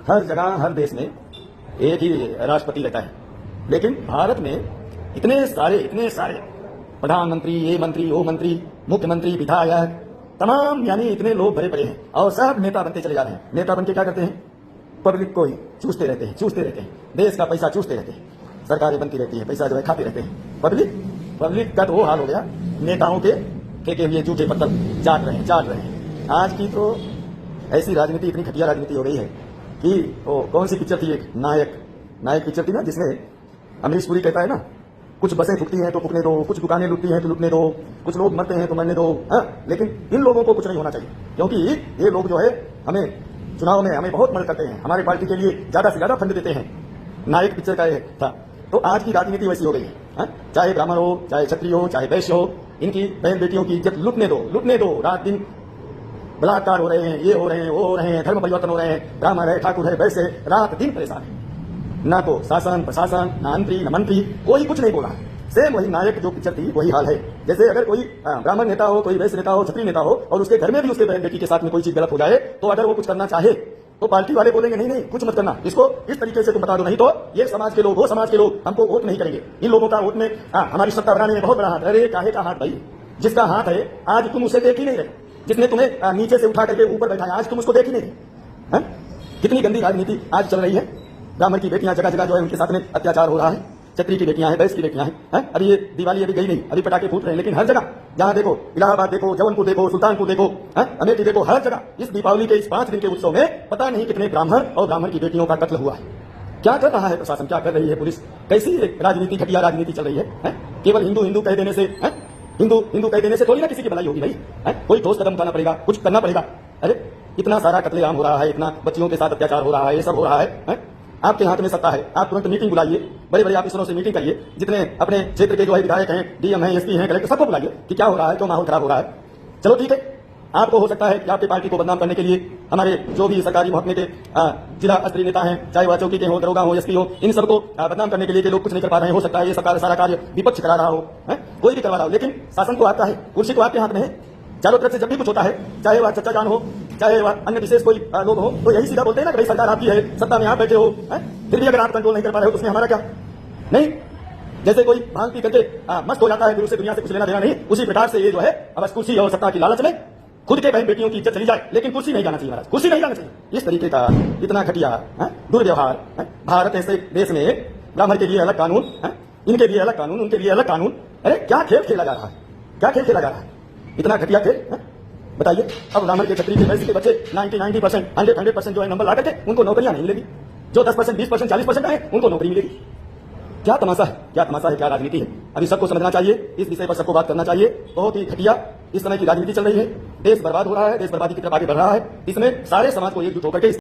हर जगह हर देश में एक ही राष्ट्रपति रहता है, लेकिन भारत में इतने सारे प्रधानमंत्री, ये मंत्री, वो मंत्री, मुख्यमंत्री, विधायक, तमाम यानी इतने लोग भरे पड़े हैं और सब नेता बनते चले जा रहे हैं। नेता बनके क्या करते हैं? पब्लिक को ही चूसते रहते हैं, देश का पैसा चूसते रहते हैं, सरकारें बनती रहती है, पैसा जो है खाते रहते हैं। पब्लिक का तो वो हाल हो गया, नेताओं के फेंके हुए जूठे पत्थर चाट रहे हैं। आज की तो ऐसी राजनीति, इतनी घटिया राजनीति हो गई है कि वो कौन सी पिक्चर थी, एक नायक पिक्चर थी ना, जिसमें अमरीश पुरी कहता है ना, कुछ बसें फूकती हैं तो फूकने दो, कुछ दुकानें लुटती हैं तो लुटने दो, कुछ लोग मरते हैं तो मरने दो, लेकिन इन लोगों को कुछ नहीं होना चाहिए, क्योंकि ये लोग जो है हमें चुनाव में हमें बहुत मदद करते हैं, हमारी पार्टी के लिए ज्यादा से ज्यादा फंड देते हैं। नायक पिक्चर का था। तो आज की राजनीति वैसी हो गई है, चाहे ब्राह्मण हो, चाहे क्षत्रिय हो, चाहे वैश्य हो, इनकी बहन बेटियों की इज्जत लुटने दो। रात दिन बलात्कार हो रहे हैं, ये हो रहे हैं, वो हो रहे हैं, धर्म परिवर्तन हो रहे हैं, ब्राह्मण है, ठाकुर है, वैसे रात दिन परेशान है। ना तो शासन प्रशासन, ना मंत्री, कोई कुछ नहीं बोला। सेम वही नायक जो पिक्चर थी वही हाल है। जैसे अगर कोई ब्राह्मण नेता हो, कोई वैश्य नेता हो, क्षत्रिय नेता हो और उसके घर में भी उसके बहन बेटी के साथ में कोई चीज गलत हो जाए, तो अगर वो कुछ करना चाहे तो पार्टी वाले बोलेंगे नहीं कुछ मत करना, इसको इस तरीके से तुम बता दो, नहीं तो ये समाज के लोग, वो समाज के लोग हमको वोट नहीं करेंगे। इन लोगों का वोट में हमारी सत्ता बनाने में बहुत बड़ा हाथ है। अरे काहे का हाथ भाई? जिसका हाथ है आज तुम उसे देख ही नहीं रहे, जिसने तुम्हें नीचे से उठा करके ऊपर बैठाया, आज तुम उसको देख ही नहीं रहे। कितनी गंदी राजनीति आज चल रही है। ब्राह्मण की बेटियां जगह जगह जो है उनके साथ में अत्याचार हो रहा है, क्षत्रिय की बेटियां हैं, वैश्य की बेटियां हैं। अभी ये दिवाली अभी गई नहीं, अभी पटाखे फूट रहे हैं, लेकिन हर जगह जहां देखो, इलाहाबाद देखो, जौनपुर देखो, सुल्तानपुर देखो, अमेठी देखो, हर जगह इस दीपावली के इस 5 दिन के उत्सव में पता नहीं कितने ब्राह्मण और ब्राह्मण की बेटियों का कत्ल हुआ है। क्या कर रहा है प्रशासन, क्या कर रही है पुलिस? कैसी राजनीति, घटिया राजनीति चल रही है। केवल हिंदू कह देने से, हिंदू कह देने से थोड़ी ना किसी की भलाई होगी भाई। कोई ठोस कदम उठाना पड़ेगा, कुछ करना पड़ेगा। अरे इतना सारा कत्लेआम हो रहा है, इतना बच्चियों के साथ अत्याचार हो रहा है, ये सब हो रहा है। आपके हाथ में सत्ता है, आप तुरंत मीटिंग बुलाइए, बड़े ऑफिसरों से मीटिंग करिए, जितने अपने क्षेत्र के जो है विधायक हैं, डीएम हैं, एसपी हैं, कलेक्टर, सबको बुलाइए कि क्या हो रहा है, क्यों माहौल खराब हो रहा है। चलो ठीक है, आपको हो सकता है कि आपकी पार्टी को बदनाम करने के लिए हमारे जो भी सरकारी महकमे के जिला स्तरीय नेता हैं, चाहे वह चौकी के हो, दरोगा हो, एसपी हो, इन सबको बदनाम करने के लिए लोग कुछ नहीं कर पा रहे हैं। हो सकता है ये सरकार सारा कार्य विपक्ष करा रहा हो, कोई भी करवा रहा हो, लेकिन शासन तो आपका है, कुर्सी तो आपके हाथ में है। चारों तरफ से जब भी कुछ होता है, चाहे वह चच्चा जान हो, चाहे वह अन्य विशेष कोई लोग हो, तो यही सीधा बोलते हैं ना कि भाई सरकार आपकी है, सत्ता में आप बैठे हो, फिर भी अगर आप कंट्रोल नहीं कर पा रहे हो तो उसमें हमारा क्या? नहीं, जैसे कोई भांग पी करके मस्त हो जाता है, फिर उससे दुनिया से कुछ लेना देना नहीं, उसी प्रकार से ये जो है अब कुर्सी और सत्ता की लालच में खुद के बहन बेटियों की इज्जत चली जाए, लेकिन कुर्सी नहीं जाना चाहिए महाराज, कुर्सी नहीं जाना चाहिए। इस तरीके का इतना घटिया दुर्व्यवहार। भारत ऐसे देश में ब्राह्मण के लिए अलग कानून, इनके लिए अलग कानून, उनके लिए अलग कानून। अरे क्या खेल खेला जा रहा है, क्या खेल खेला जा रहा है? इतना घटिया खेल बताइए। अब ब्राह्मण के, क्षत्रिय के, वैश्य के बच्चे 90% 100% जो है नंबर ला करके उनको नौकरियां नहीं मिलेगी। जो 10% 20% 40% है उनको नौकरी मिलेगी। क्या तमाशा है, क्या राजनीति है। अभी सबको समझना चाहिए, इस विषय पर सबको बात करना चाहिए। बहुत ही घटिया इस समय की राजनीति चल रही है, देश बर्बाद हो रहा है, देश बर्बादी की तरफ आगे बढ़ रहा है। इसमें सारे समाज को एकजुट होकर के